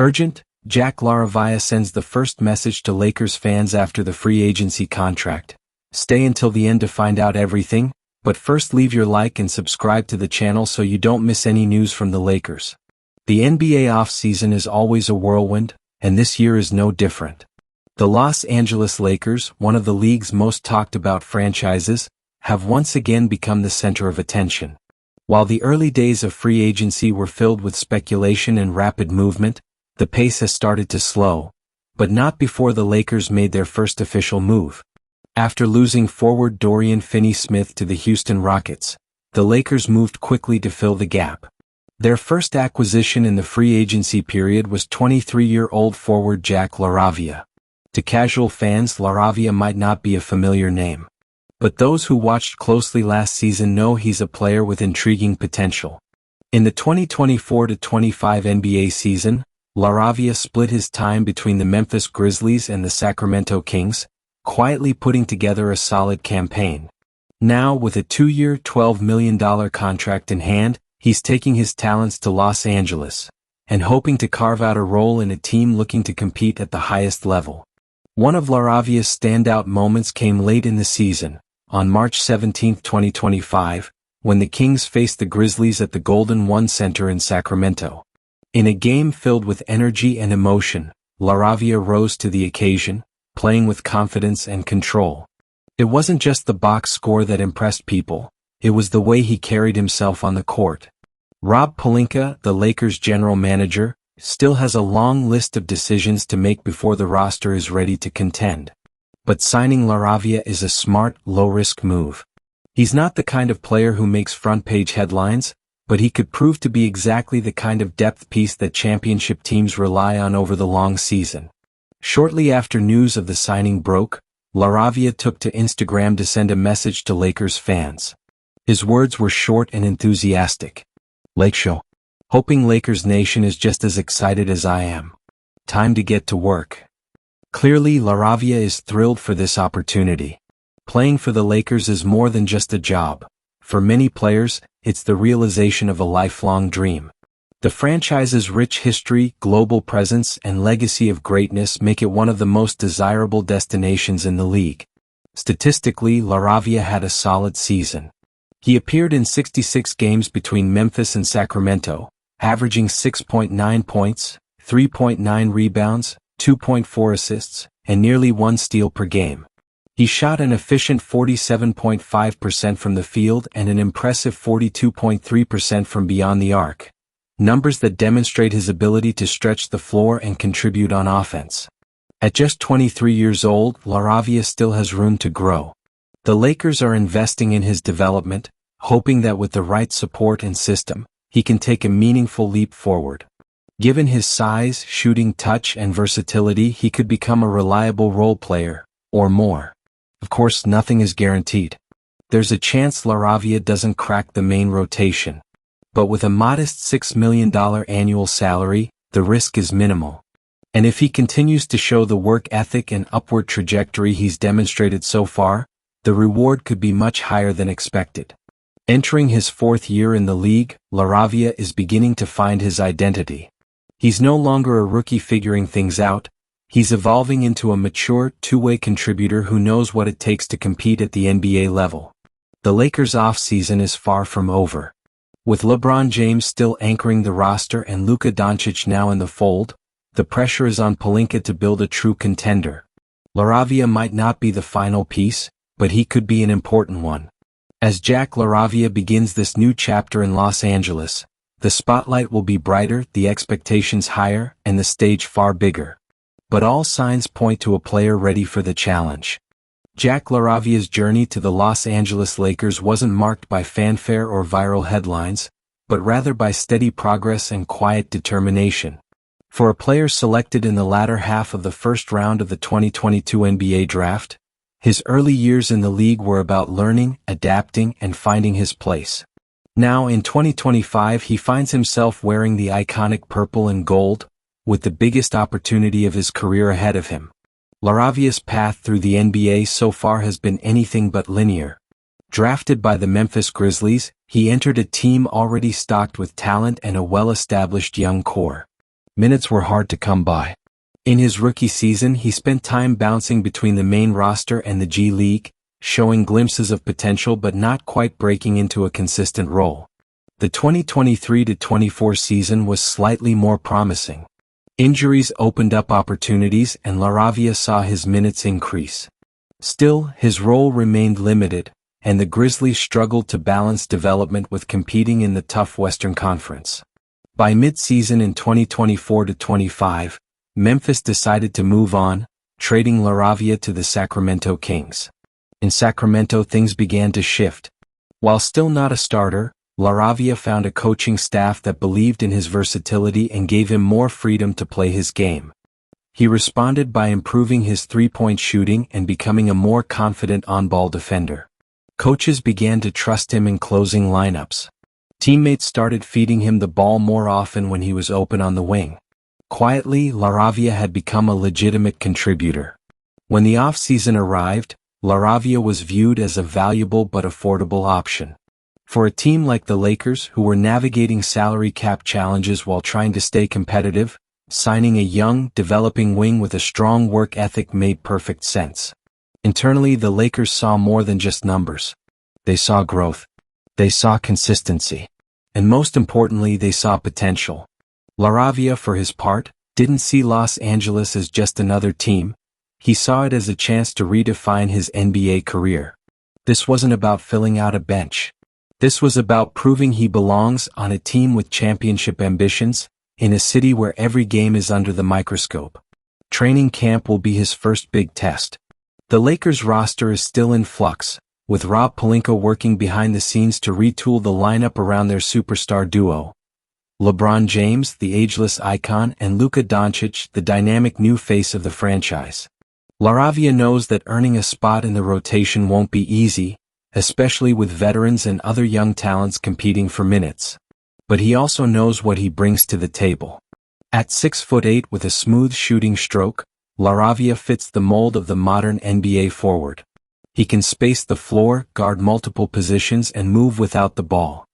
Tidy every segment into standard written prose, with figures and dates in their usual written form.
Urgent, Jack Laravia sends the first message to Lakers fans after the free agency contract. Stay until the end to find out everything, but first leave your like and subscribe to the channel so you don't miss any news from the Lakers. The NBA offseason is always a whirlwind, and this year is no different. The Los Angeles Lakers, one of the league's most talked about franchises, have once again become the center of attention. While the early days of free agency were filled with speculation and rapid movement, the pace has started to slow, but not before the Lakers made their first official move. After losing forward Dorian Finney-Smith to the Houston Rockets, the Lakers moved quickly to fill the gap. Their first acquisition in the free agency period was 23-year-old forward Jack Laravia. To casual fans, Laravia might not be a familiar name, but those who watched closely last season know he's a player with intriguing potential. In the 2024-25 NBA season, Laravia split his time between the Memphis Grizzlies and the Sacramento Kings, quietly putting together a solid campaign. Now, with a 2-year, $12 million contract in hand, he's taking his talents to Los Angeles and hoping to carve out a role in a team looking to compete at the highest level. One of Laravia's standout moments came late in the season, on March 17, 2025, when the Kings faced the Grizzlies at the Golden One Center in Sacramento. In a game filled with energy and emotion, Laravia rose to the occasion, playing with confidence and control. It wasn't just the box score that impressed people, it was the way he carried himself on the court. Rob Pelinka, the Lakers general manager, still has a long list of decisions to make before the roster is ready to contend. But signing Laravia is a smart, low-risk move. He's not the kind of player who makes front-page headlines, but he could prove to be exactly the kind of depth piece that championship teams rely on over the long season. Shortly after news of the signing broke, Laravia took to Instagram to send a message to Lakers fans. His words were short and enthusiastic. "Lake Show. Hoping Lakers Nation is just as excited as I am. Time to get to work." Clearly, Laravia is thrilled for this opportunity. Playing for the Lakers is more than just a job. For many players, it's the realization of a lifelong dream. The franchise's rich history, global presence, and legacy of greatness make it one of the most desirable destinations in the league. Statistically, Laravia had a solid season. He appeared in 66 games between Memphis and Sacramento, averaging 6.9 points, 3.9 rebounds, 2.4 assists, and nearly 1 steal per game. He shot an efficient 47.5% from the field and an impressive 42.3% from beyond the arc, numbers that demonstrate his ability to stretch the floor and contribute on offense. At just 23 years old, Laravia still has room to grow. The Lakers are investing in his development, hoping that with the right support and system, he can take a meaningful leap forward. Given his size, shooting touch, and versatility, he could become a reliable role player, or more. Of course, nothing is guaranteed. There's a chance Laravia doesn't crack the main rotation. But with a modest $6 million annual salary, the risk is minimal. And if he continues to show the work ethic and upward trajectory he's demonstrated so far, the reward could be much higher than expected. Entering his 4th year in the league, Laravia is beginning to find his identity. He's no longer a rookie figuring things out. He's evolving into a mature, two-way contributor who knows what it takes to compete at the NBA level. The Lakers' offseason is far from over. With LeBron James still anchoring the roster and Luka Doncic now in the fold, the pressure is on Pelinka to build a true contender. Laravia might not be the final piece, but he could be an important one. As Jack Laravia begins this new chapter in Los Angeles, the spotlight will be brighter, the expectations higher, and the stage far bigger. But all signs point to a player ready for the challenge. Jack Laravia's journey to the Los Angeles Lakers wasn't marked by fanfare or viral headlines, but rather by steady progress and quiet determination. For a player selected in the latter half of the first round of the 2022 NBA draft, his early years in the league were about learning, adapting, and finding his place. Now in 2025 he finds himself wearing the iconic purple and gold, with the biggest opportunity of his career ahead of him. Laravia's path through the NBA so far has been anything but linear. Drafted by the Memphis Grizzlies, he entered a team already stocked with talent and a well-established young core. Minutes were hard to come by. In his rookie season, he spent time bouncing between the main roster and the G League, showing glimpses of potential but not quite breaking into a consistent role. The 2023-24 season was slightly more promising. Injuries opened up opportunities and Laravia saw his minutes increase. Still, his role remained limited, and the Grizzlies struggled to balance development with competing in the tough Western Conference. By mid-season in 2024-25, Memphis decided to move on, trading Laravia to the Sacramento Kings. In Sacramento, things began to shift. While still not a starter, Laravia found a coaching staff that believed in his versatility and gave him more freedom to play his game. He responded by improving his three-point shooting and becoming a more confident on-ball defender. Coaches began to trust him in closing lineups. Teammates started feeding him the ball more often when he was open on the wing. Quietly, Laravia had become a legitimate contributor. When the off-season arrived, Laravia was viewed as a valuable but affordable option. For a team like the Lakers, who were navigating salary cap challenges while trying to stay competitive, signing a young, developing wing with a strong work ethic made perfect sense. Internally, the Lakers saw more than just numbers. They saw growth. They saw consistency. And most importantly, they saw potential. Laravia, for his part, didn't see Los Angeles as just another team. He saw it as a chance to redefine his NBA career. This wasn't about filling out a bench. This was about proving he belongs on a team with championship ambitions, in a city where every game is under the microscope. Training camp will be his first big test. The Lakers roster is still in flux, with Rob Pelinka working behind the scenes to retool the lineup around their superstar duo. LeBron James, the ageless icon, and Luka Doncic, the dynamic new face of the franchise. Laravia knows that earning a spot in the rotation won't be easy, especially with veterans and other young talents competing for minutes. But he also knows what he brings to the table. At 6'8" with a smooth shooting stroke, Laravia fits the mold of the modern NBA forward. He can space the floor, guard multiple positions, and move without the ball.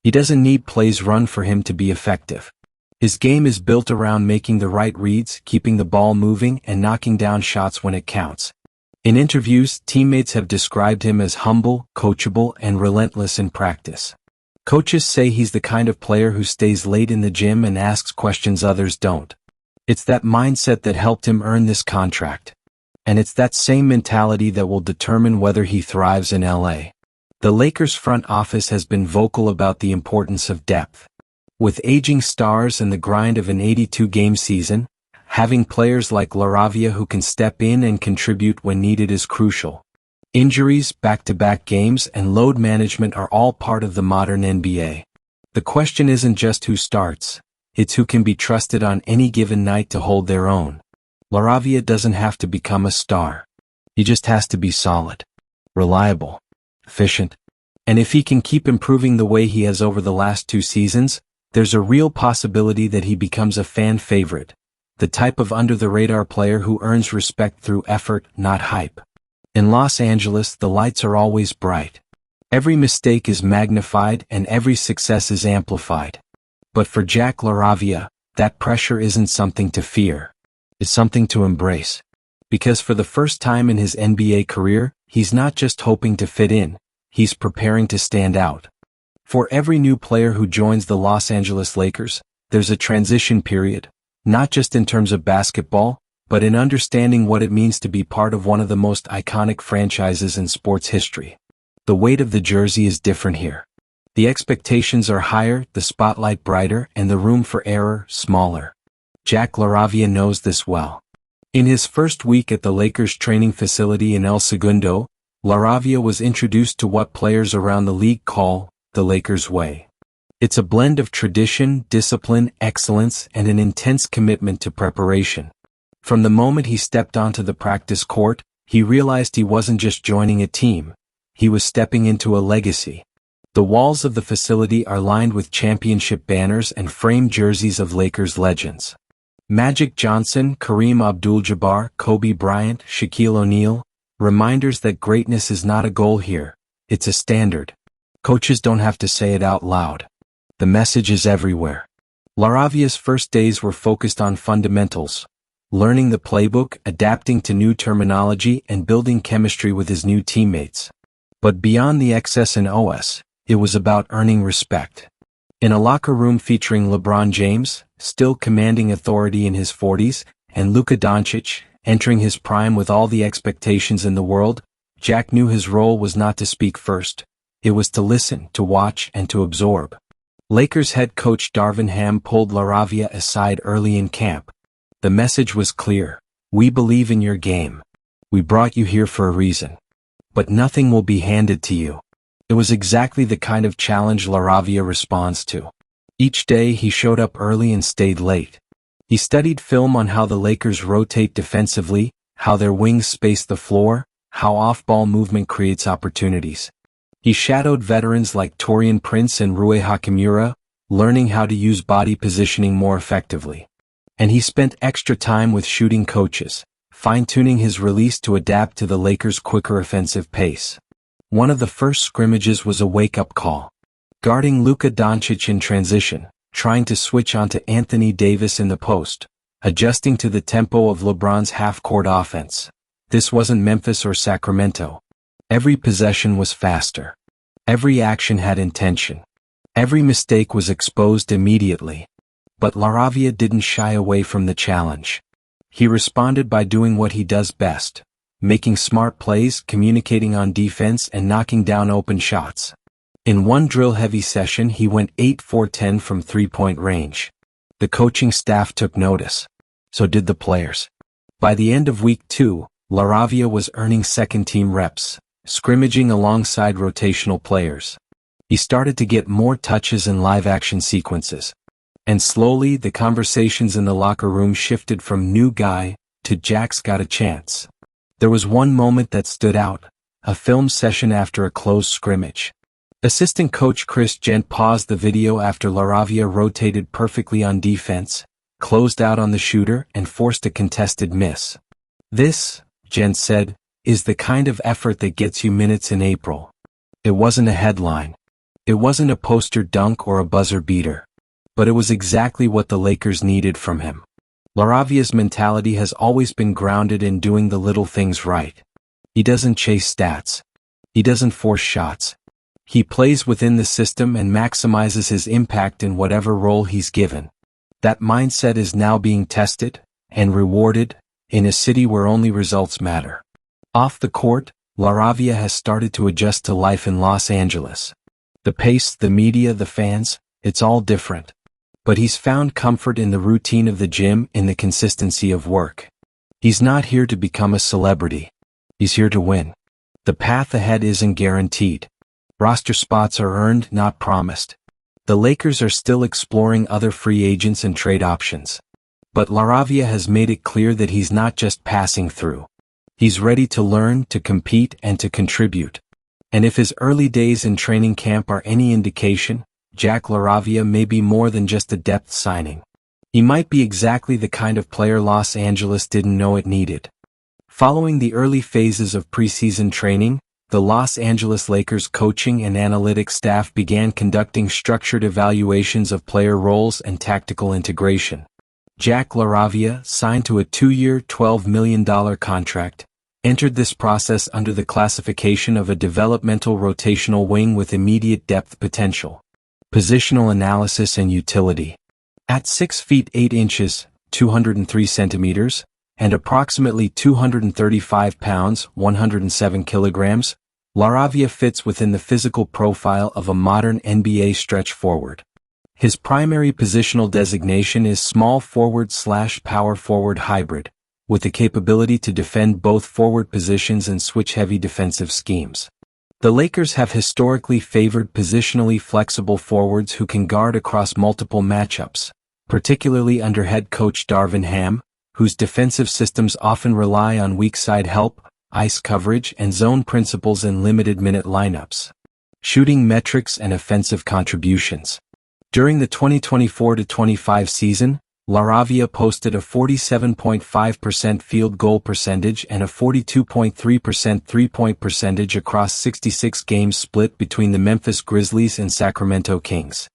He doesn't need plays run for him to be effective. His game is built around making the right reads, keeping the ball moving, and knocking down shots when it counts. In interviews, teammates have described him as humble, coachable, and relentless in practice. Coaches say he's the kind of player who stays late in the gym and asks questions others don't. It's that mindset that helped him earn this contract. And it's that same mentality that will determine whether he thrives in LA. The Lakers front office has been vocal about the importance of depth. With aging stars and the grind of an 82-game season, having players like Laravia who can step in and contribute when needed is crucial. Injuries, back-to-back games, and load management are all part of the modern NBA. The question isn't just who starts, it's who can be trusted on any given night to hold their own. Laravia doesn't have to become a star. He just has to be solid, reliable, efficient. And if he can keep improving the way he has over the last 2 seasons, there's a real possibility that he becomes a fan favorite. The type of under-the-radar player who earns respect through effort, not hype. In Los Angeles, the lights are always bright. Every mistake is magnified and every success is amplified. But for Jack Laravia, that pressure isn't something to fear. It's something to embrace. Because for the first time in his NBA career, he's not just hoping to fit in, he's preparing to stand out. For every new player who joins the Los Angeles Lakers, there's a transition period. Not just in terms of basketball, but in understanding what it means to be part of one of the most iconic franchises in sports history. The weight of the jersey is different here. The expectations are higher, the spotlight brighter, and the room for error smaller. Jack Laravia knows this well. In his first week at the Lakers training facility in El Segundo, Laravia was introduced to what players around the league call the Lakers way. It's a blend of tradition, discipline, excellence, and an intense commitment to preparation. From the moment he stepped onto the practice court, he realized he wasn't just joining a team, he was stepping into a legacy. The walls of the facility are lined with championship banners and framed jerseys of Lakers legends. Magic Johnson, Kareem Abdul-Jabbar, Kobe Bryant, Shaquille O'Neal, reminders that greatness is not a goal here, it's a standard. Coaches don't have to say it out loud. The message is everywhere. Laravia's first days were focused on fundamentals, learning the playbook, adapting to new terminology, and building chemistry with his new teammates. But beyond the X's and O's, it was about earning respect. In a locker room featuring LeBron James, still commanding authority in his 40s, and Luka Doncic, entering his prime with all the expectations in the world, Jack knew his role was not to speak first. It was to listen, to watch, and to absorb. Lakers head coach Darvin Ham pulled Laravia aside early in camp. The message was clear. We believe in your game. We brought you here for a reason. But nothing will be handed to you. It was exactly the kind of challenge Laravia responds to. Each day he showed up early and stayed late. He studied film on how the Lakers rotate defensively, how their wings space the floor, how off-ball movement creates opportunities. He shadowed veterans like Taurean Prince and Rui Hachimura, learning how to use body positioning more effectively. And he spent extra time with shooting coaches, fine-tuning his release to adapt to the Lakers' quicker offensive pace. One of the first scrimmages was a wake-up call. Guarding Luka Doncic in transition, trying to switch onto Anthony Davis in the post, adjusting to the tempo of LeBron's half-court offense. This wasn't Memphis or Sacramento. Every possession was faster. Every action had intention. Every mistake was exposed immediately. But Laravia didn't shy away from the challenge. He responded by doing what he does best, making smart plays, communicating on defense, and knocking down open shots. In one drill-heavy session he went 8-for-10 from three-point range. The coaching staff took notice. So did the players. By the end of week 2, Laravia was earning second-team reps, scrimmaging alongside rotational players. He started to get more touches and live-action sequences. And slowly the conversations in the locker room shifted from new guy to Jack's got a chance. There was one moment that stood out, a film session after a close scrimmage. Assistant coach Chris Gent paused the video after Laravia rotated perfectly on defense, closed out on the shooter, and forced a contested miss. This, Gent said, is the kind of effort that gets you minutes in April. It wasn't a headline. It wasn't a poster dunk or a buzzer beater. But it was exactly what the Lakers needed from him. Laravia's mentality has always been grounded in doing the little things right. He doesn't chase stats. He doesn't force shots. He plays within the system and maximizes his impact in whatever role he's given. That mindset is now being tested and rewarded in a city where only results matter. Off the court, Laravia has started to adjust to life in Los Angeles. The pace, the media, the fans, it's all different. But he's found comfort in the routine of the gym, in the consistency of work. He's not here to become a celebrity. He's here to win. The path ahead isn't guaranteed. Roster spots are earned, not promised. The Lakers are still exploring other free agents and trade options. But Laravia has made it clear that he's not just passing through. He's ready to learn, to compete, and to contribute. And if his early days in training camp are any indication, Jack Laravia may be more than just a depth signing. He might be exactly the kind of player Los Angeles didn't know it needed. Following the early phases of preseason training, the Los Angeles Lakers coaching and analytics staff began conducting structured evaluations of player roles and tactical integration. Jack Laravia, signed to a 2-year, $12 million contract, entered this process under the classification of a developmental rotational wing with immediate depth potential. Positional analysis and utility. At 6 feet 8 inches, 203 centimeters, and approximately 235 pounds, 107 kilograms, Laravia fits within the physical profile of a modern NBA stretch forward. His primary positional designation is small forward/power forward hybrid, with the capability to defend both forward positions and switch heavy defensive schemes. The Lakers have historically favored positionally flexible forwards who can guard across multiple matchups, particularly under head coach Darvin Ham, whose defensive systems often rely on weak side help, ice coverage, and zone principles in limited-minute lineups. Shooting metrics and offensive contributions. During the 2024-25 season, Laravia posted a 47.5% field goal percentage and a 42.3% three-point percentage across 66 games split between the Memphis Grizzlies and Sacramento Kings.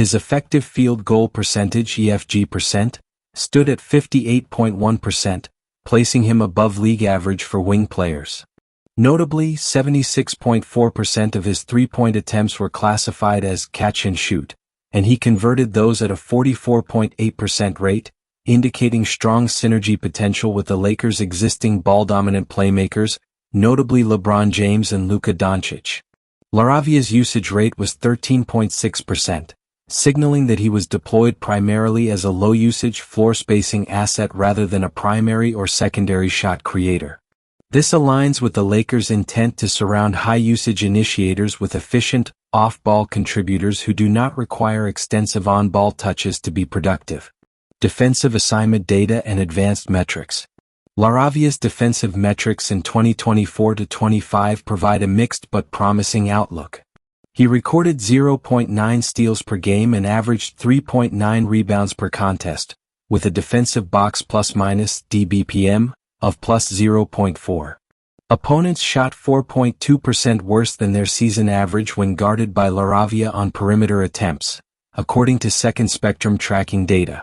His effective field goal percentage (EFG%) stood at 58.1%, placing him above league average for wing players. Notably, 76.4% of his three-point attempts were classified as catch and shoot, and he converted those at a 44.8% rate, indicating strong synergy potential with the Lakers' existing ball-dominant playmakers, notably LeBron James and Luka Doncic. Laravia's usage rate was 13.6%, signaling that he was deployed primarily as a low-usage floor-spacing asset rather than a primary or secondary shot creator. This aligns with the Lakers' intent to surround high-usage initiators with efficient, off-ball contributors who do not require extensive on-ball touches to be productive. Defensive assignment data and advanced metrics. Laravia's defensive metrics in 2024-25 provide a mixed but promising outlook. He recorded 0.9 steals per game and averaged 3.9 rebounds per contest, with a defensive box plus-minus DBPM of plus 0.4. Opponents shot 4.2% worse than their season average when guarded by Laravia on perimeter attempts, according to Second Spectrum tracking data.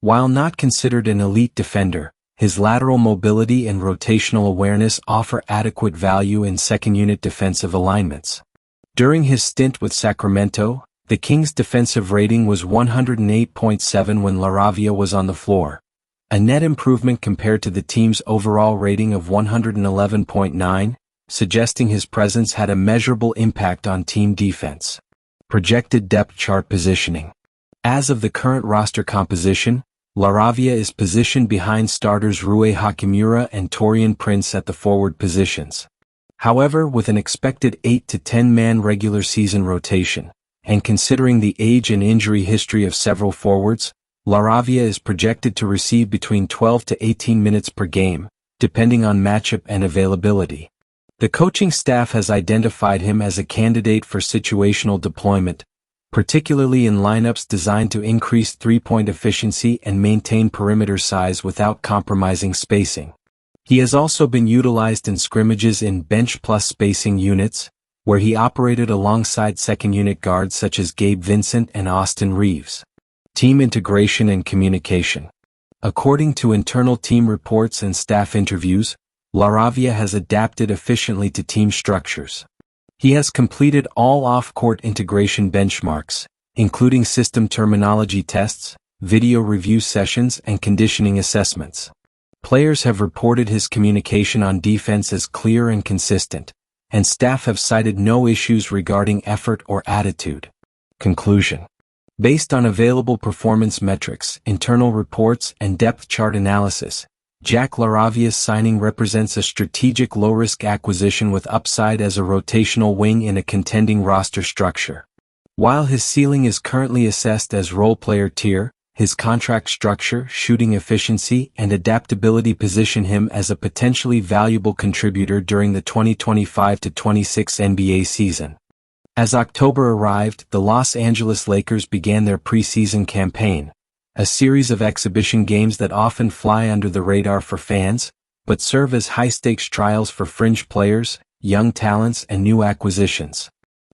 While not considered an elite defender, his lateral mobility and rotational awareness offer adequate value in second-unit defensive alignments. During his stint with Sacramento, the Kings' defensive rating was 108.7 when Laravia was on the floor, a net improvement compared to the team's overall rating of 111.9, suggesting his presence had a measurable impact on team defense. Projected depth chart positioning. As of the current roster composition, Laravia is positioned behind starters Rui Hachimura and Taurean Prince at the forward positions. However, with an expected 8 to 10-man regular season rotation, and considering the age and injury history of several forwards, Laravia is projected to receive between 12 to 18 minutes per game, depending on matchup and availability. The coaching staff has identified him as a candidate for situational deployment, particularly in lineups designed to increase three-point efficiency and maintain perimeter size without compromising spacing. He has also been utilized in scrimmages in bench-plus spacing units, where he operated alongside second-unit guards such as Gabe Vincent and Austin Reeves. Team integration and communication. According to internal team reports and staff interviews, Laravia has adapted efficiently to team structures. He has completed all off-court integration benchmarks, including system terminology tests, video review sessions, and conditioning assessments. Players have reported his communication on defense as clear and consistent, and staff have cited no issues regarding effort or attitude. Conclusion. Based on available performance metrics, internal reports, and depth chart analysis, Jack Laravia's signing represents a strategic low-risk acquisition with upside as a rotational wing in a contending roster structure. While his ceiling is currently assessed as role-player tier, his contract structure, shooting efficiency, and adaptability position him as a potentially valuable contributor during the 2025-26 NBA season. As October arrived, the Los Angeles Lakers began their preseason campaign, a series of exhibition games that often fly under the radar for fans, but serve as high-stakes trials for fringe players, young talents, and new acquisitions.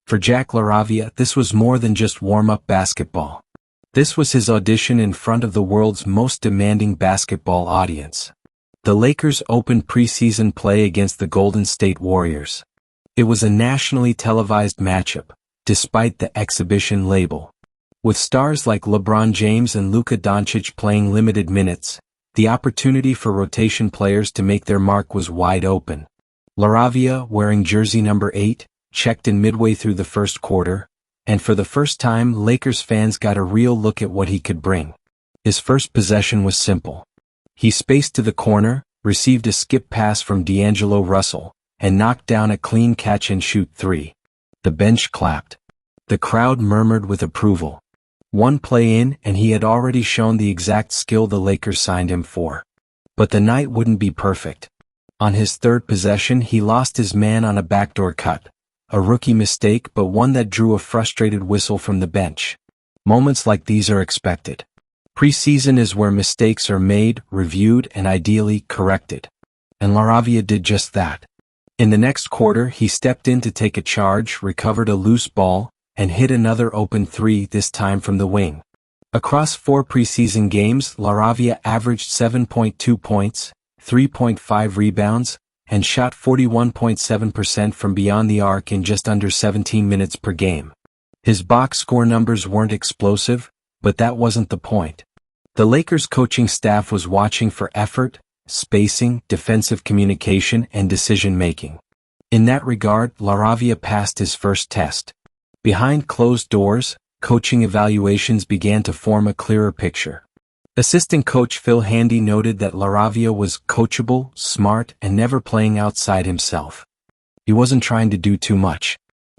For Jack Laravia, this was more than just warm-up basketball. This was his audition in front of the world's most demanding basketball audience. The Lakers opened preseason play against the Golden State Warriors. It was a nationally televised matchup, despite the exhibition label. With stars like LeBron James and Luka Doncic playing limited minutes, the opportunity for rotation players to make their mark was wide open. Laravia, wearing jersey number 8, checked in midway through the first quarter, and for the first time Lakers fans got a real look at what he could bring. His first possession was simple. He spaced to the corner, received a skip pass from D'Angelo Russell, and knocked down a clean catch-and-shoot three. The bench clapped. The crowd murmured with approval. One play in, and he had already shown the exact skill the Lakers signed him for. But the night wouldn't be perfect. On his third possession, he lost his man on a backdoor cut. A rookie mistake, but one that drew a frustrated whistle from the bench. Moments like these are expected. Preseason is where mistakes are made, reviewed, and ideally corrected. And Laravia did just that. In the next quarter, he stepped in to take a charge, recovered a loose ball, and hit another open three, this time from the wing. Across 4 preseason games, Laravia averaged 7.2 points, 3.5 rebounds, and shot 41.7% from beyond the arc in just under 17 minutes per game. His box score numbers weren't explosive, but that wasn't the point. The Lakers coaching staff was watching for effort, spacing, defensive communication, and decision-making. In that regard, Laravia passed his first test. Behind closed doors, coaching evaluations began to form a clearer picture. Assistant coach Phil Handy noted that Laravia was coachable, smart, and never playing outside himself. He wasn't trying to do too much.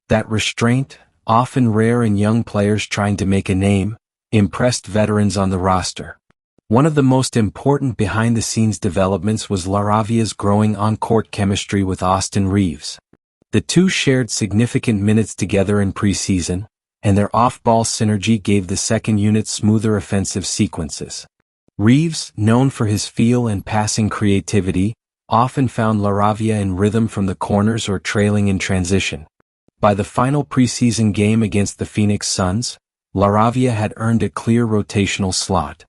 That restraint, often rare in young players trying to make a name, impressed veterans on the roster. One of the most important behind-the-scenes developments was Laravia's growing on-court chemistry with Austin Reaves. The two shared significant minutes together in preseason, and their off-ball synergy gave the second unit smoother offensive sequences. Reaves, known for his feel and passing creativity, often found Laravia in rhythm from the corners or trailing in transition. By the final preseason game against the Phoenix Suns, Laravia had earned a clear rotational slot.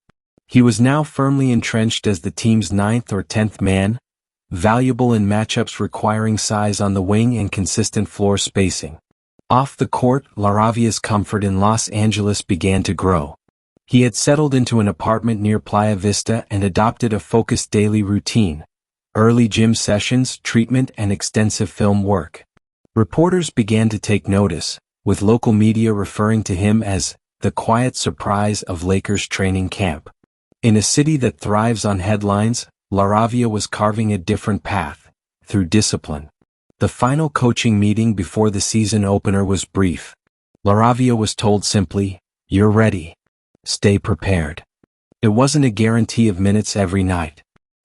He was now firmly entrenched as the team's 9th or 10th man, valuable in matchups requiring size on the wing and consistent floor spacing. Off the court, Laravia's comfort in Los Angeles began to grow. He had settled into an apartment near Playa Vista and adopted a focused daily routine: early gym sessions, treatment, and extensive film work. Reporters began to take notice, with local media referring to him as the quiet surprise of Lakers training camp. In a city that thrives on headlines, Laravia was carving a different path, through discipline. The final coaching meeting before the season opener was brief. Laravia was told simply, "You're ready. Stay prepared." It wasn't a guarantee of minutes every night.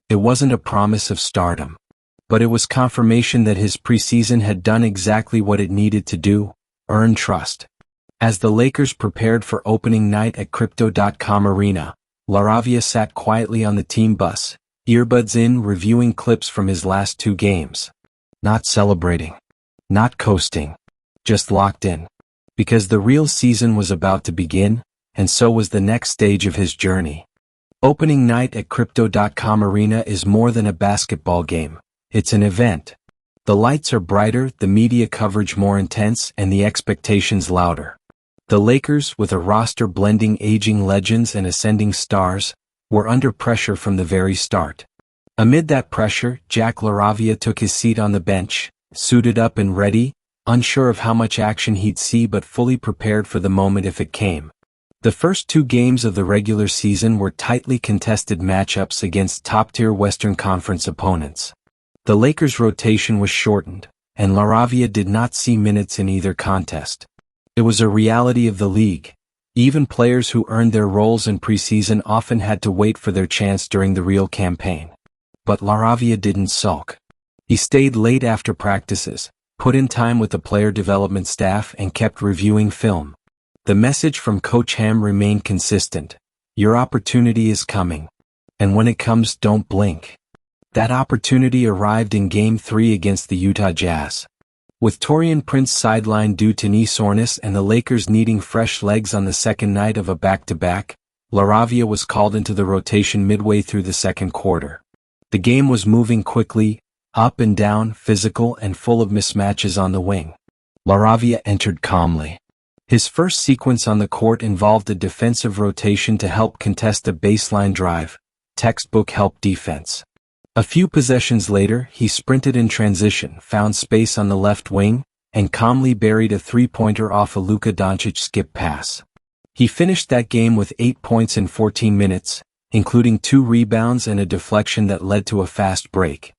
It wasn't a promise of stardom. But it was confirmation that his preseason had done exactly what it needed to do: earn trust. As the Lakers prepared for opening night at Crypto.com Arena, Laravia sat quietly on the team bus, earbuds in, reviewing clips from his last 2 games. Not celebrating. Not coasting. Just locked in. Because the real season was about to begin, and so was the next stage of his journey. Opening night at Crypto.com Arena is more than a basketball game. It's an event. The lights are brighter, the media coverage more intense, and the expectations louder. The Lakers, with a roster blending aging legends and ascending stars, were under pressure from the very start. Amid that pressure, Jack Laravia took his seat on the bench, suited up and ready, unsure of how much action he'd see but fully prepared for the moment if it came. The first 2 games of the regular season were tightly contested matchups against top-tier Western Conference opponents. The Lakers' rotation was shortened, and Laravia did not see minutes in either contest. It was a reality of the league. Even players who earned their roles in preseason often had to wait for their chance during the real campaign. But Laravia didn't sulk. He stayed late after practices, put in time with the player development staff, and kept reviewing film. The message from Coach Ham remained consistent: your opportunity is coming. And when it comes, don't blink. That opportunity arrived in Game 3 against the Utah Jazz. With Taurean Prince sidelined due to knee soreness and the Lakers needing fresh legs on the second night of a back-to-back, Laravia was called into the rotation midway through the second quarter. The game was moving quickly, up and down, physical and full of mismatches on the wing. Laravia entered calmly. His first sequence on the court involved a defensive rotation to help contest a baseline drive, textbook help defense. A few possessions later, he sprinted in transition, found space on the left wing, and calmly buried a 3-pointer off a Luka Doncic skip pass. He finished that game with 8 points in 14 minutes, including 2 rebounds and a deflection that led to a fast break.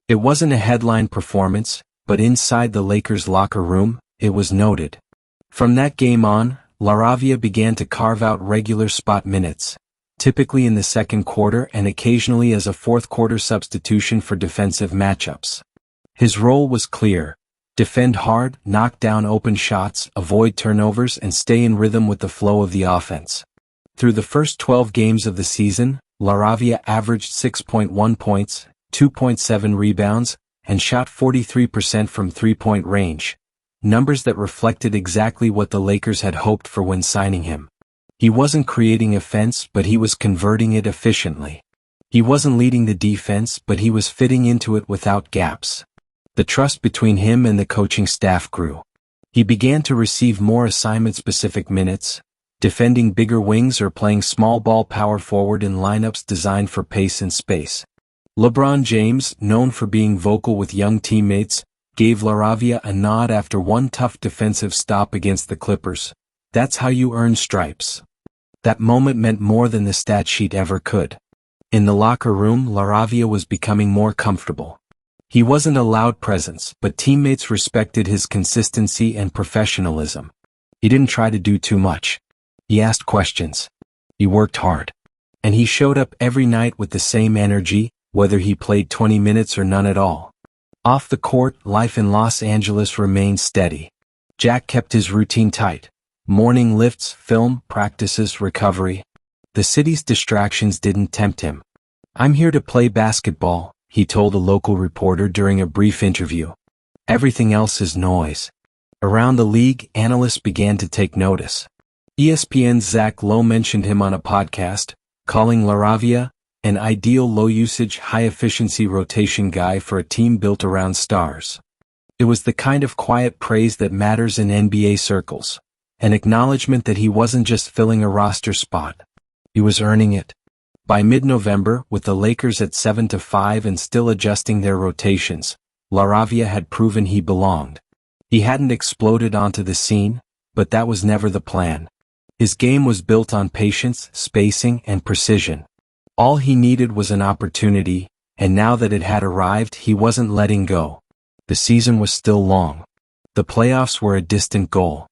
It wasn't a headline performance, but inside the Lakers' locker room, it was noted. From that game on, Laravia began to carve out regular spot minutes, typically in the second quarter and occasionally as a fourth-quarter substitution for defensive matchups. His role was clear: defend hard, knock down open shots, avoid turnovers, and stay in rhythm with the flow of the offense. Through the first 12 games of the season, Laravia averaged 6.1 points, 2.7 rebounds, and shot 43% from three-point range, numbers that reflected exactly what the Lakers had hoped for when signing him. He wasn't creating offense, but he was converting it efficiently. He wasn't leading the defense, but he was fitting into it without gaps. The trust between him and the coaching staff grew. He began to receive more assignment-specific minutes, defending bigger wings or playing small ball power forward in lineups designed for pace and space. LeBron James, known for being vocal with young teammates, gave Laravia a nod after one tough defensive stop against the Clippers. "That's how you earn stripes." That moment meant more than the stat sheet ever could. In the locker room, Laravia was becoming more comfortable. He wasn't a loud presence, but teammates respected his consistency and professionalism. He didn't try to do too much. He asked questions. He worked hard. And he showed up every night with the same energy, whether he played 20 minutes or none at all. Off the court, life in Los Angeles remained steady. Jack kept his routine tight. Morning lifts, film, practices, recovery. The city's distractions didn't tempt him. "I'm here to play basketball," he told a local reporter during a brief interview. "Everything else is noise." Around the league, analysts began to take notice. ESPN's Zach Lowe mentioned him on a podcast, calling Laravia an ideal low-usage, high-efficiency rotation guy for a team built around stars. It was the kind of quiet praise that matters in NBA circles, an acknowledgement that he wasn't just filling a roster spot. He was earning it. By mid-November, with the Lakers at 7-5 and still adjusting their rotations, Laravia had proven he belonged. He hadn't exploded onto the scene, but that was never the plan. His game was built on patience, spacing, and precision. All he needed was an opportunity, and now that it had arrived, he wasn't letting go. The season was still long. The playoffs were a distant goal.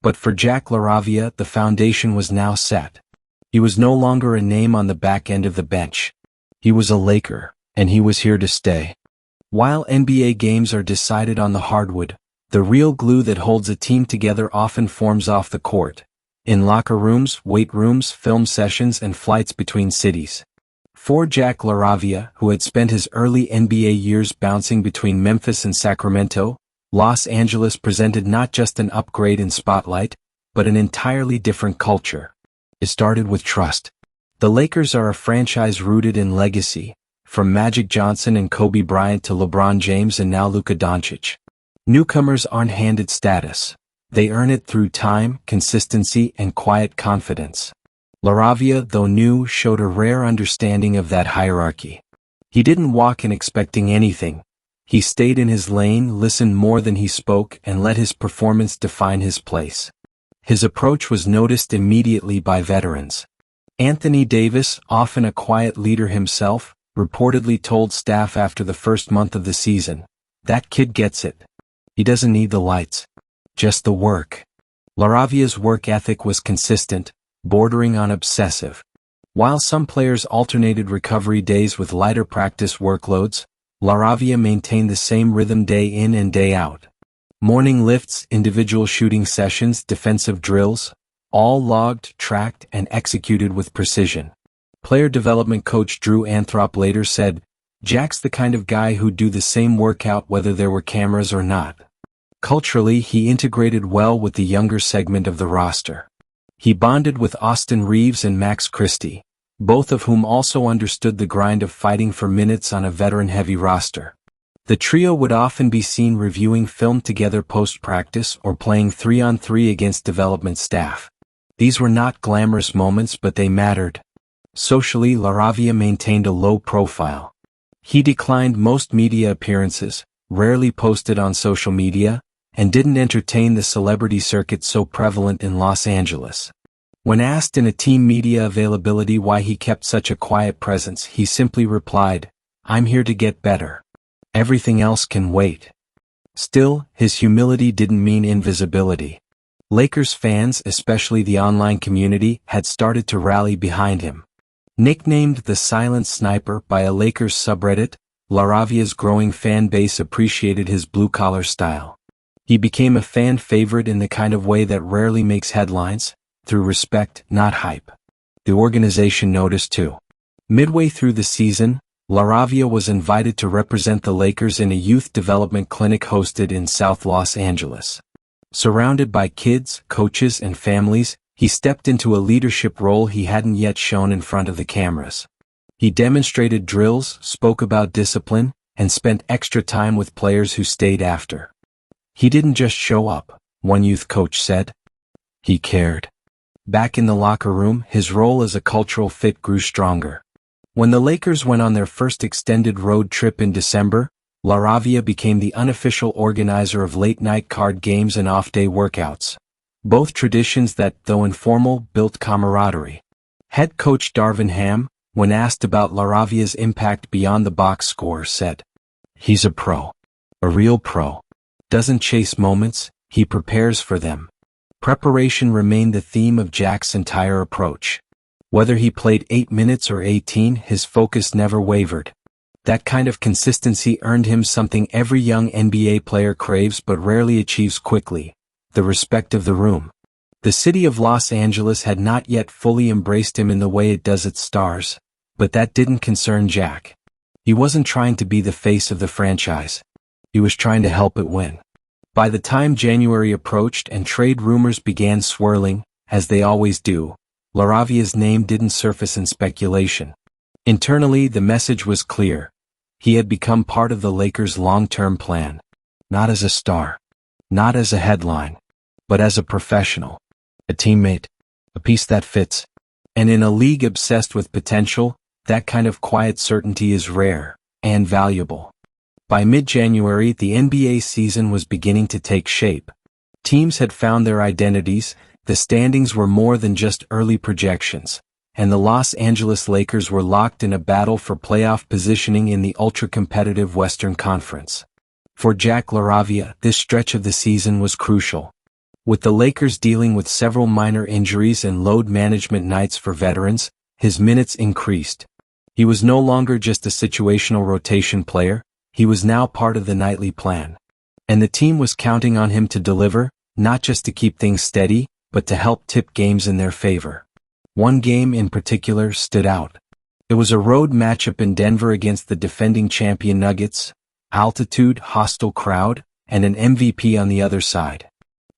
But for Jack Laravia, the foundation was now set. He was no longer a name on the back end of the bench. He was a Laker, and he was here to stay. While NBA games are decided on the hardwood, the real glue that holds a team together often forms off the court. In locker rooms, weight rooms, film sessions, and flights between cities. For Jack Laravia, who had spent his early NBA years bouncing between Memphis and Sacramento, Los Angeles presented not just an upgrade in spotlight, but an entirely different culture. It started with trust. The Lakers are a franchise rooted in legacy, from Magic Johnson and Kobe Bryant to LeBron James and now Luka Doncic. Newcomers aren't handed status. They earn it through time, consistency, and quiet confidence. Laravia, though new, showed a rare understanding of that hierarchy. He didn't walk in expecting anything. He stayed in his lane, listened more than he spoke, and let his performance define his place. His approach was noticed immediately by veterans. Anthony Davis, often a quiet leader himself, reportedly told staff after the first month of the season, "That kid gets it. He doesn't need the lights. Just the work." Laravia's work ethic was consistent, bordering on obsessive. While some players alternated recovery days with lighter practice workloads, Laravia maintained the same rhythm day in and day out. Morning lifts, individual shooting sessions, defensive drills, all logged, tracked, and executed with precision. Player development coach Drew Anthrop later said, "Jack's the kind of guy who'd do the same workout whether there were cameras or not." Culturally, he integrated well with the younger segment of the roster. He bonded with Austin Reeves and Max Christie, both of whom also understood the grind of fighting for minutes on a veteran-heavy roster. The trio would often be seen reviewing film together post-practice or playing 3-on-3 against development staff. These were not glamorous moments, but they mattered. Socially, Laravia maintained a low profile. He declined most media appearances, rarely posted on social media, and didn't entertain the celebrity circuit so prevalent in Los Angeles. When asked in a team media availability why he kept such a quiet presence, he simply replied, "I'm here to get better. Everything else can wait." Still, his humility didn't mean invisibility. Lakers fans, especially the online community, had started to rally behind him. Nicknamed the Silent Sniper by a Lakers subreddit, Laravia's growing fan base appreciated his blue-collar style. He became a fan favorite in the kind of way that rarely makes headlines, through respect, not hype. The organization noticed too. Midway through the season, Laravia was invited to represent the Lakers in a youth development clinic hosted in South Los Angeles. Surrounded by kids, coaches, and families, he stepped into a leadership role he hadn't yet shown in front of the cameras. He demonstrated drills, spoke about discipline, and spent extra time with players who stayed after. He didn't just show up, one youth coach said. He cared. Back in the locker room, his role as a cultural fit grew stronger. When the Lakers went on their first extended road trip in December, Laravia became the unofficial organizer of late-night card games and off-day workouts. Both traditions that, though informal, built camaraderie. Head coach Darvin Ham, when asked about Laravia's impact beyond the box score, said, "He's a pro. A real pro. Doesn't chase moments, he prepares for them." Preparation remained the theme of Jack's entire approach. Whether he played 8 minutes or 18, his focus never wavered. That kind of consistency earned him something every young NBA player craves but rarely achieves quickly: the respect of the room. The city of Los Angeles had not yet fully embraced him in the way it does its stars, but that didn't concern Jack. He wasn't trying to be the face of the franchise. He was trying to help it win. By the time January approached and trade rumors began swirling, as they always do, Laravia's name didn't surface in speculation. Internally, the message was clear. He had become part of the Lakers' long-term plan. Not as a star. Not as a headline. But as a professional. A teammate. A piece that fits. And in a league obsessed with potential, that kind of quiet certainty is rare and valuable. By mid-January, the NBA season was beginning to take shape. Teams had found their identities, the standings were more than just early projections, and the Los Angeles Lakers were locked in a battle for playoff positioning in the ultra-competitive Western Conference. For Jack Laravia, this stretch of the season was crucial. With the Lakers dealing with several minor injuries and load management nights for veterans, his minutes increased. He was no longer just a situational rotation player, he was now part of the nightly plan. And the team was counting on him to deliver, not just to keep things steady, but to help tip games in their favor. One game in particular stood out. It was a road matchup in Denver against the defending champion Nuggets, altitude, hostile crowd, and an MVP on the other side.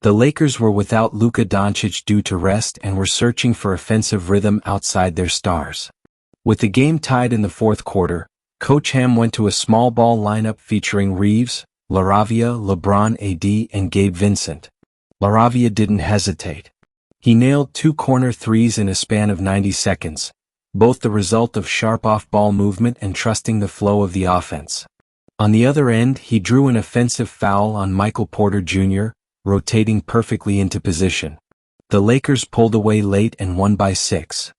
The Lakers were without Luka Doncic due to rest and were searching for offensive rhythm outside their stars. With the game tied in the fourth quarter, Coach Ham went to a small ball lineup featuring Reeves, Laravia, LeBron, AD, and Gabe Vincent. Laravia didn't hesitate. He nailed 2 corner threes in a span of 90 seconds, both the result of sharp off-ball movement and trusting the flow of the offense. On the other end, he drew an offensive foul on Michael Porter Jr., rotating perfectly into position. The Lakers pulled away late and won by 6.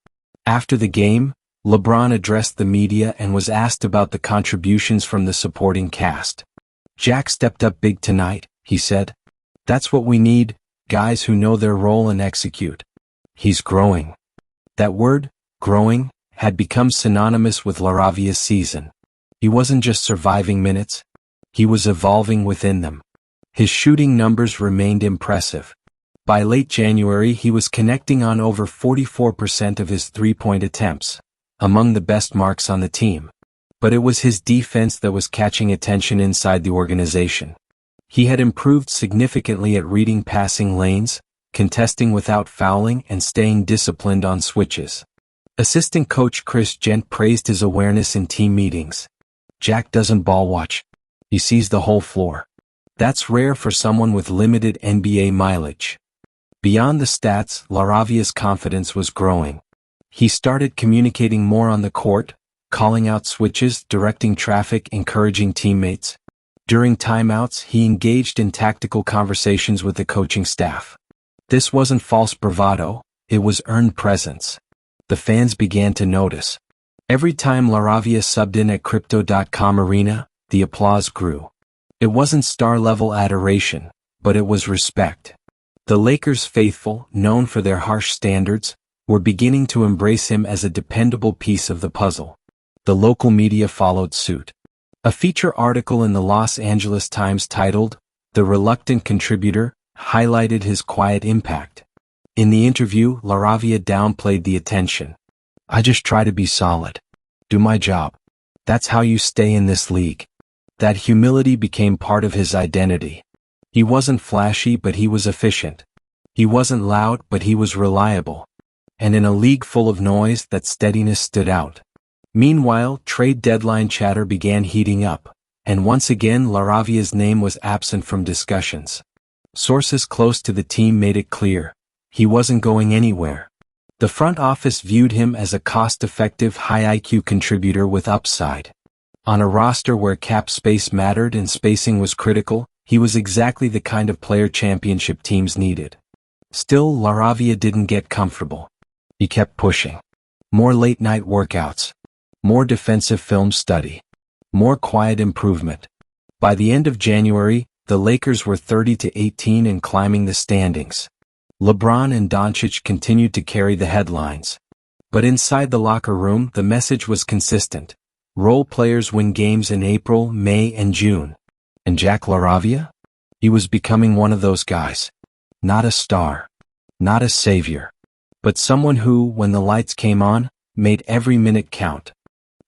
After the game, LeBron addressed the media and was asked about the contributions from the supporting cast. "Jack stepped up big tonight," he said. "That's what we need, guys who know their role and execute. He's growing." That word, growing, had become synonymous with Laravia's season. He wasn't just surviving minutes, he was evolving within them. His shooting numbers remained impressive. By late January, he was connecting on over 44% of his three-point attempts, among the best marks on the team. But it was his defense that was catching attention inside the organization. He had improved significantly at reading passing lanes, contesting without fouling, and staying disciplined on switches. Assistant coach Chris Gent praised his awareness in team meetings. "Jack doesn't ball watch. He sees the whole floor. That's rare for someone with limited NBA mileage." Beyond the stats, Laravia's confidence was growing. He started communicating more on the court, calling out switches, directing traffic, encouraging teammates. During timeouts, he engaged in tactical conversations with the coaching staff. This wasn't false bravado, it was earned presence. The fans began to notice. Every time Laravia subbed in at Crypto.com Arena, the applause grew. It wasn't star-level adoration, but it was respect. The Lakers faithful, known for their harsh standards, were beginning to embrace him as a dependable piece of the puzzle. The local media followed suit. A feature article in the Los Angeles Times titled, "The Reluctant Contributor," highlighted his quiet impact. In the interview, Laravia downplayed the attention. "I just try to be solid. Do my job. That's how you stay in this league." That humility became part of his identity. He wasn't flashy, but he was efficient. He wasn't loud, but he was reliable. And in a league full of noise, that steadiness stood out. Meanwhile, trade deadline chatter began heating up, and once again Laravia's name was absent from discussions. Sources close to the team made it clear he wasn't going anywhere. The front office viewed him as a cost-effective, high-IQ contributor with upside. On a roster where cap space mattered and spacing was critical, he was exactly the kind of player championship teams needed. Still, Laravia didn't get comfortable. He kept pushing. More late-night workouts. More defensive film study. More quiet improvement. By the end of January, the Lakers were 30-18 and climbing the standings. LeBron and Doncic continued to carry the headlines. But inside the locker room, the message was consistent. Role players win games in April, May, and June. And Jack Laravia? He was becoming one of those guys. Not a star. Not a savior. But someone who, when the lights came on, made every minute count.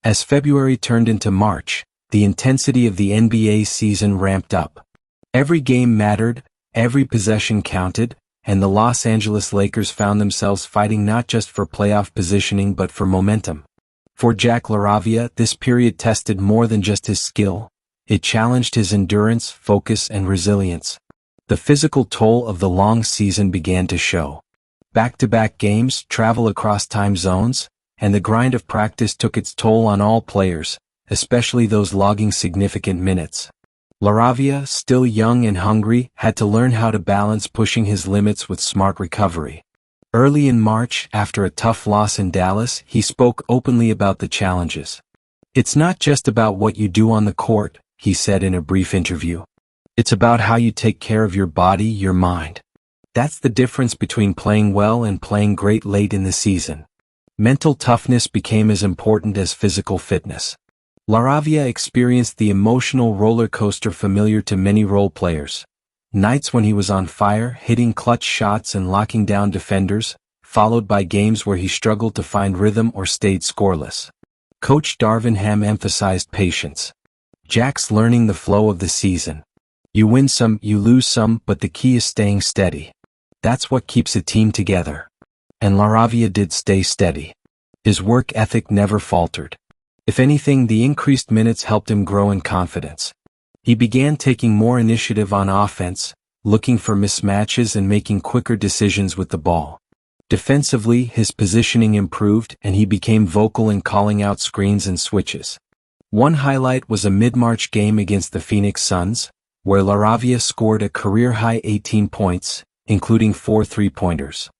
As February turned into March, the intensity of the NBA season ramped up. Every game mattered, every possession counted, and the Los Angeles Lakers found themselves fighting not just for playoff positioning but for momentum. For Jack Laravia, this period tested more than just his skill. It challenged his endurance, focus, and resilience. The physical toll of the long season began to show. Back-to-back games, travel across time zones, and the grind of practice took its toll on all players, especially those logging significant minutes. Laravia, still young and hungry, had to learn how to balance pushing his limits with smart recovery. Early in March, after a tough loss in Dallas, he spoke openly about the challenges. "It's not just about what you do on the court," he said in a brief interview. "It's about how you take care of your body, your mind. That's the difference between playing well and playing great late in the season." Mental toughness became as important as physical fitness. Laravia experienced the emotional roller coaster familiar to many role players. Nights when he was on fire, hitting clutch shots and locking down defenders, followed by games where he struggled to find rhythm or stayed scoreless. Coach Darvin Ham emphasized patience. "Jack's learning the flow of the season. You win some, you lose some, but the key is staying steady. That's what keeps a team together." And Laravia did stay steady. His work ethic never faltered. If anything, the increased minutes helped him grow in confidence. He began taking more initiative on offense, looking for mismatches and making quicker decisions with the ball. Defensively, his positioning improved and he became vocal in calling out screens and switches. One highlight was a mid-March game against the Phoenix Suns, where Laravia scored a career-high 18 points, including 4 three-pointers.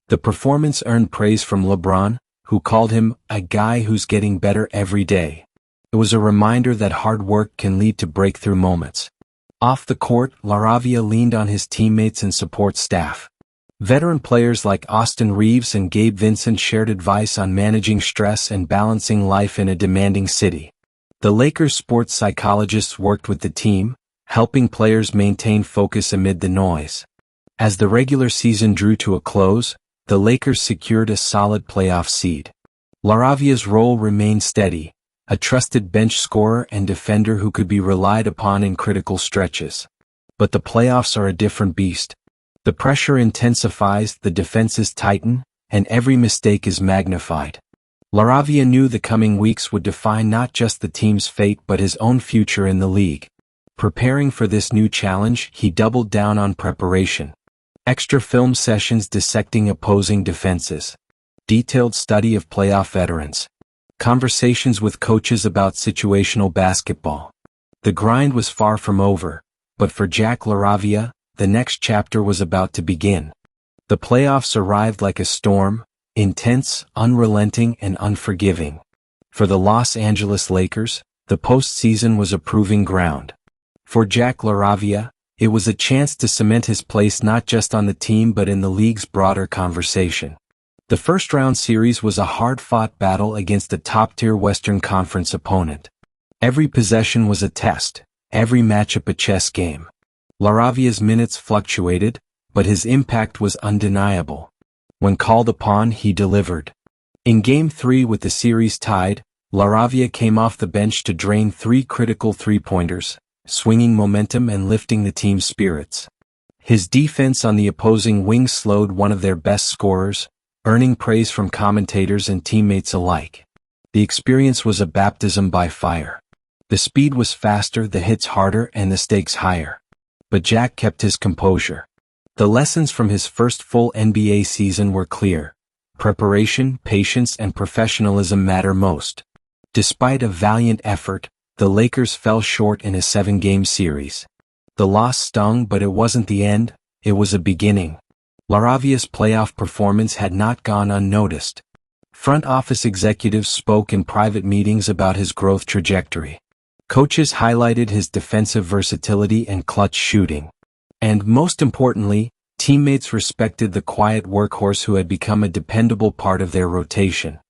The performance earned praise from LeBron, who called him a guy who's getting better every day. It was a reminder that hard work can lead to breakthrough moments. Off the court, Laravia leaned on his teammates and support staff. Veteran players like Austin Reeves and Gabe Vincent shared advice on managing stress and balancing life in a demanding city. The Lakers sports psychologists worked with the team, helping players maintain focus amid the noise. As the regular season drew to a close, the Lakers secured a solid playoff seed. Laravia's role remained steady, a trusted bench scorer and defender who could be relied upon in critical stretches. But the playoffs are a different beast. The pressure intensifies, the defenses tighten, and every mistake is magnified. Laravia knew the coming weeks would define not just the team's fate but his own future in the league. Preparing for this new challenge, he doubled down on preparation. Extra film sessions dissecting opposing defenses. Detailed study of playoff veterans. Conversations with coaches about situational basketball. The grind was far from over, but for Jack Laravia, the next chapter was about to begin. The playoffs arrived like a storm, intense, unrelenting, and unforgiving. For the Los Angeles Lakers, the postseason was a proving ground. For Jack Laravia, it was a chance to cement his place not just on the team but in the league's broader conversation. The first-round series was a hard-fought battle against a top-tier Western Conference opponent. Every possession was a test, every matchup a chess game. Laravia's minutes fluctuated, but his impact was undeniable. When called upon, he delivered. In Game 3 with the series tied, Laravia came off the bench to drain 3 critical three-pointers, swinging momentum and lifting the team's spirits. His defense on the opposing wing slowed one of their best scorers, earning praise from commentators and teammates alike. The experience was a baptism by fire. The speed was faster, the hits harder, and the stakes higher. But Jack kept his composure. The lessons from his first full NBA season were clear. Preparation, patience, and professionalism matter most. Despite a valiant effort, the Lakers fell short in a 7-game series. The loss stung, but it wasn't the end, it was a beginning. Laravia's playoff performance had not gone unnoticed. Front office executives spoke in private meetings about his growth trajectory. Coaches highlighted his defensive versatility and clutch shooting. And most importantly, teammates respected the quiet workhorse who had become a dependable part of their rotation.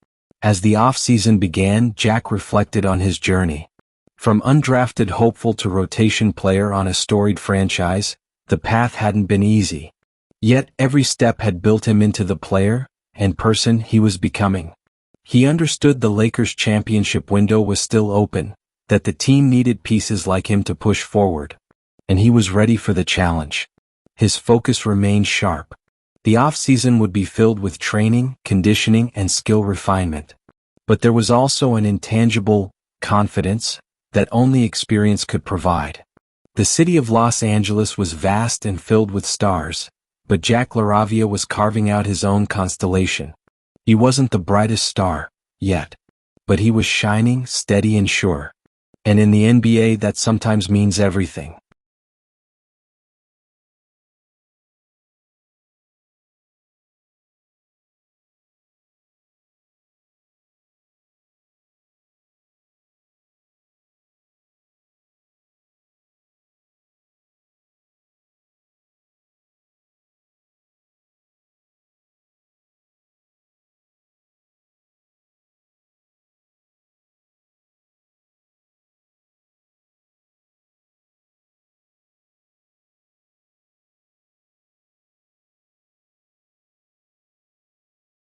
As the offseason began, Jack reflected on his journey. From undrafted hopeful to rotation player on a storied franchise, the path hadn't been easy. Yet every step had built him into the player and person he was becoming. He understood the Lakers' championship window was still open, that the team needed pieces like him to push forward. And he was ready for the challenge. His focus remained sharp. The offseason would be filled with training, conditioning, and skill refinement. But there was also an intangible confidence that only experience could provide. The city of Los Angeles was vast and filled with stars, but Jack Laravia was carving out his own constellation. He wasn't the brightest star, yet. But he was shining, steady and sure. And in the NBA that sometimes means everything.